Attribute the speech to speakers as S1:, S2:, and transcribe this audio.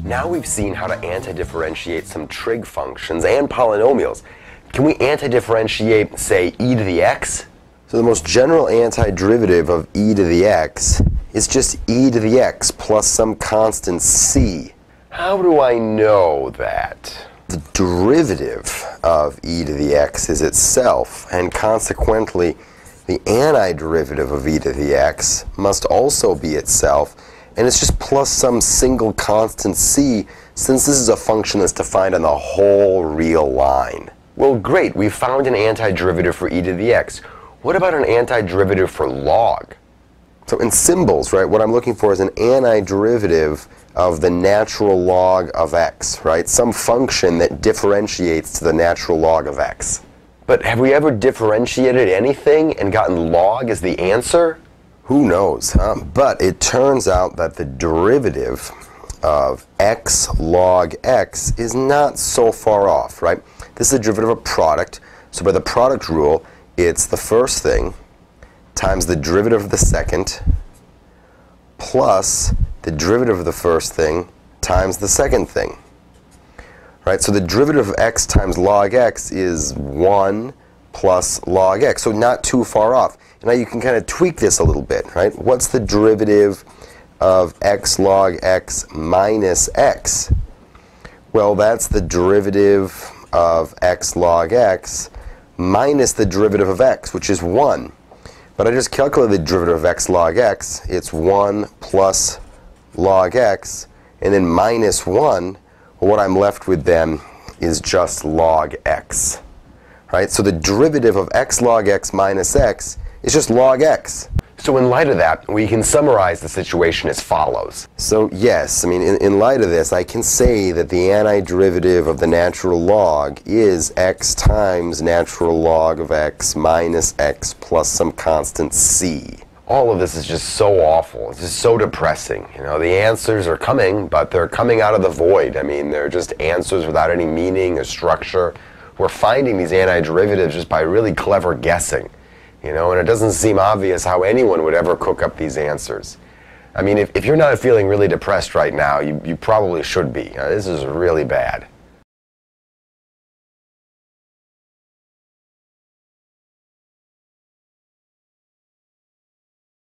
S1: Now we've seen how to antidifferentiate some trig functions and polynomials. Can we antidifferentiate, say, e to the x? So the most general antiderivative of e to the x is just e to the x plus some constant c. How do I know that? The derivative of e to the x is itself, and consequently the antiderivative of e to the x must also be itself, and it's just plus some single constant c, since this is a function that's defined on the whole real line. Well, great, we found an antiderivative for e to the x. What about an antiderivative for log? So in symbols, right, what I'm looking for is an antiderivative of the natural log of x, right? Some function that differentiates to the natural log of x. But have we ever differentiated anything and gotten log as the answer? Who knows, huh? But it turns out that the derivative of x log x is not so far off, right? This is the derivative of a product. So by the product rule, it's the first thing times the derivative of the second plus the derivative of the first thing times the second thing. Right? So the derivative of x times log x is 1 plus log x. So not too far off. Now you can kind of tweak this a little bit, right? What's the derivative of x log x minus x? Well, that's the derivative of x log x minus the derivative of x, which is 1. But I just calculated the derivative of x log x. It's 1 plus log x, and then minus 1. Well, what I'm left with then is just log x. Right? So the derivative of x log x minus x is just log x. So in light of that, we can summarize the situation as follows. So yes, I mean, in light of this, I can say that the antiderivative of the natural log is x times natural log of x minus x plus some constant c. All of this is just so awful. It's just so depressing. You know, the answers are coming, but they're coming out of the void. I mean, they're just answers without any meaning or structure. We're finding these antiderivatives just by really clever guessing. You know, and it doesn't seem obvious how anyone would ever cook up these answers. I mean, if you're not feeling really depressed right now, you probably should be. This is really bad.